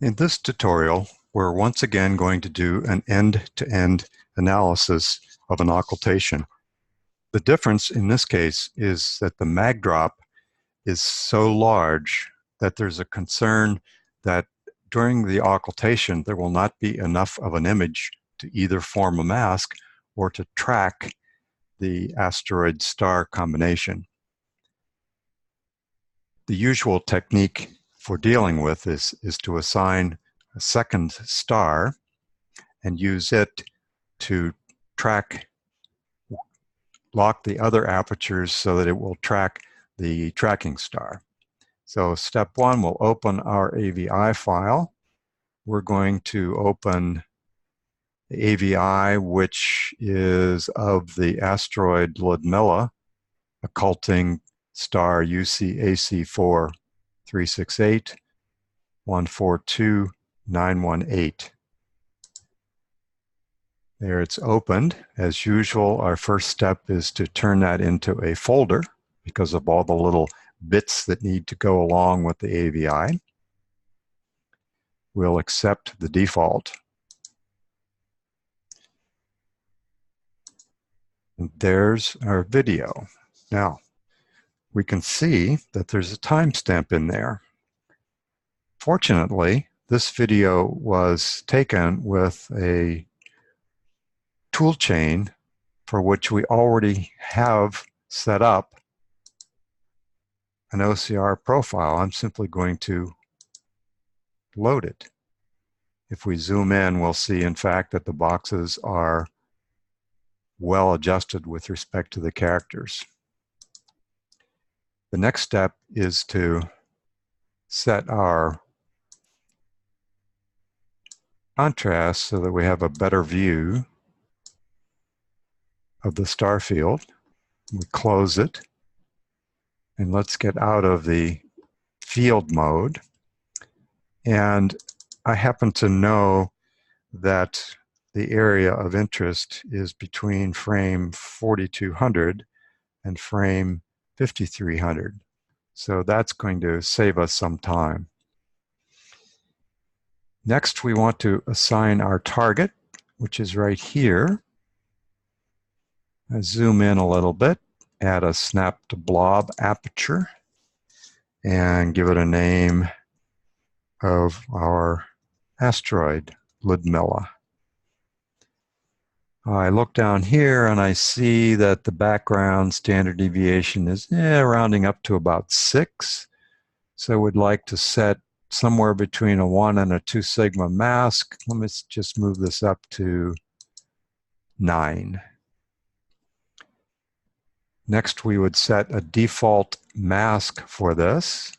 In this tutorial, we're once again going to do an end-to-end analysis of an occultation. The difference in this case is that the mag drop is so large that there's a concern that during the occultation there will not be enough of an image to either form a mask or to track the asteroid-star combination. The usual technique for dealing with this is to assign a second star and use it to lock the other apertures so that it will track the tracking star. So step one, we'll open our AVI file. We're going to open the AVI, which is of the asteroid Ludmilla, occulting star UCAC4 368 142 918. There it's opened. As usual, our first step is to turn that into a folder because of all the little bits that need to go along with the AVI. We'll accept the default. And there's our video. Now, we can see that there's a timestamp in there. Fortunately, this video was taken with a tool chain for which we already have set up an OCR profile. I'm simply going to load it. If we zoom in, we'll see, in fact, that the boxes are well adjusted with respect to the characters. The next step is to set our contrast so that we have a better view of the star field. We close it, and let's get out of the field mode. And I happen to know that the area of interest is between frame 4200 and frame 5300. So that's going to save us some time. Next, we want to assign our target, which is right here. I zoom in a little bit, add a snap to blob aperture, and give it a name of our asteroid, Ludmilla. I look down here and I see that the background standard deviation is rounding up to about 6. So we'd like to set somewhere between a 1 and a 2 sigma mask. Let me just move this up to 9. Next, we would set a default mask for this.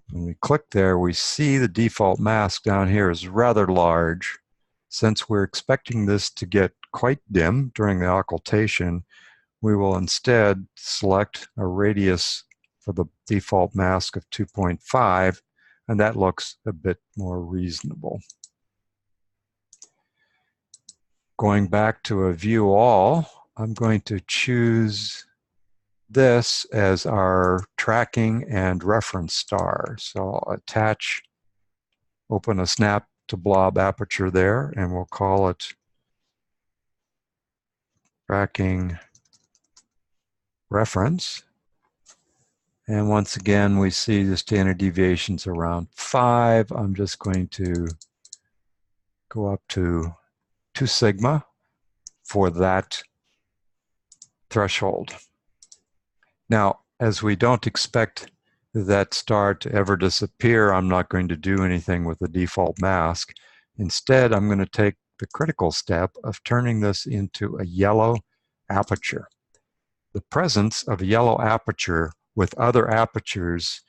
When we click there, we see the default mask down here is rather large. Since we're expecting this to get quite dim during the occultation, we will instead select a radius for the default mask of 2.5, and that looks a bit more reasonable. Going back to a view all, I'm going to choose this as our tracking and reference star. So I'll attach, open a snap to blob aperture there, and we'll call it tracking reference. And once again, we see the standard deviations around 5. I'm just going to go up to 2 sigma for that threshold. Now, as we don't expect that star to ever disappear, I'm not going to do anything with the default mask. Instead, I'm going to take the critical step of turning this into a yellow aperture. The presence of a yellow aperture with other apertures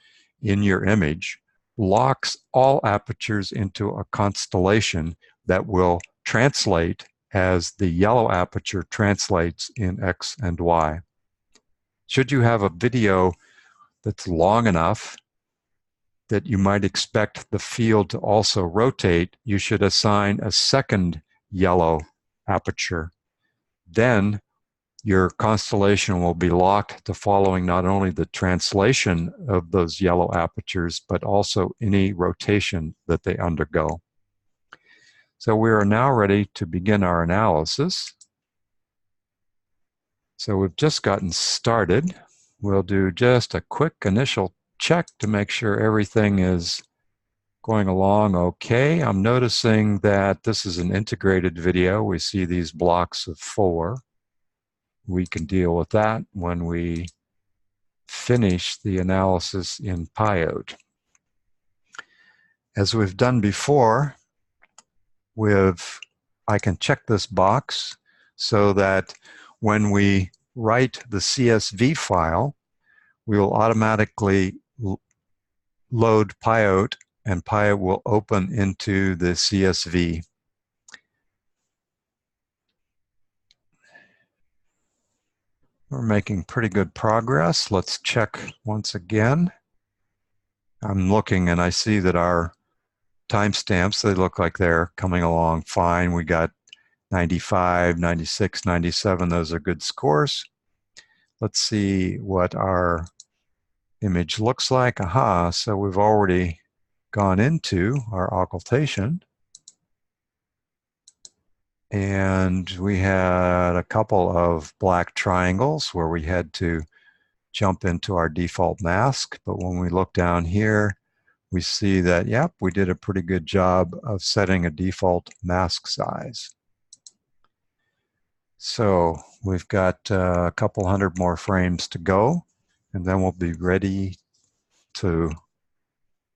in your image locks all apertures into a constellation that will translate as the yellow aperture translates in X and Y. Should you have a video that's long enough that you might expect the field to also rotate, you should assign a second yellow aperture. Then your constellation will be locked to following not only the translation of those yellow apertures, but also any rotation that they undergo. So we are now ready to begin our analysis. So we've just gotten started. We'll do just a quick initial check to make sure everything is going along okay. I'm noticing that this is an integrated video. We see these blocks of 4. We can deal with that when we finish the analysis in PyOTE. As we've done before, I can check this box so that when we write the CSV file, we will automatically load PyOTE, and PyOTE will open into the CSV. We're making pretty good progress. Let's check once again. I'm looking and I see that our timestamps, they look like they're coming along fine. We got 95, 96, 97. Those are good scores. Let's see what our image looks like. Aha, so we've already gone into our occultation. And we had a couple of black triangles where we had to jump into our default mask. But when we look down here, we see that, yep, we did a pretty good job of setting a default mask size. So we've got a couple hundred more frames to go, and then we'll be ready to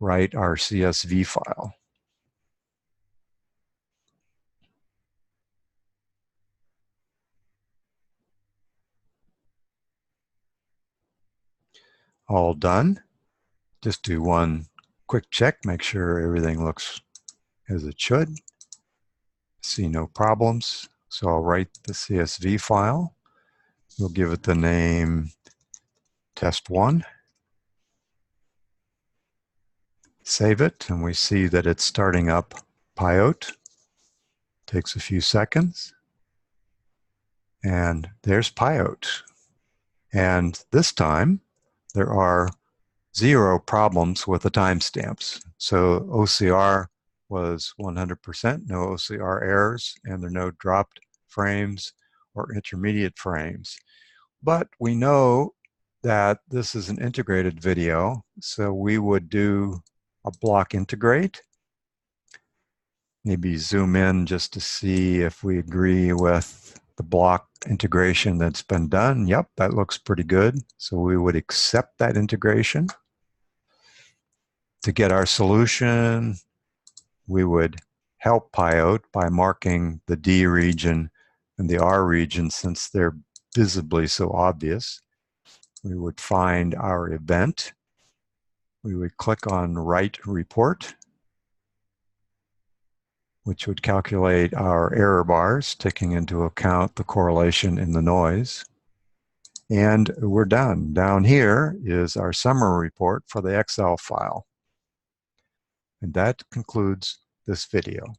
write our CSV file. All done. Just do one quick check, make sure everything looks as it should. See no problems. So I'll write the CSV file. We'll give it the name test1. Save it, and we see that it's starting up PyOTE. Takes a few seconds. And there's PyOTE. And this time, there are 0 problems with the timestamps. So OCR was 100%, no OCR errors, and there are no dropped frames or intermediate frames. But we know that this is an integrated video, so we would do a block integrate. Maybe zoom in just to see if we agree with the block integration that's been done. Yep, that looks pretty good. So we would accept that integration. To get our solution, we would help PyOTE by marking the D region and the R region since they're visibly so obvious. We would find our event. We would click on Write Report, which would calculate our error bars, taking into account the correlation in the noise. And we're done. Down here is our summary report for the Excel file. And that concludes this video.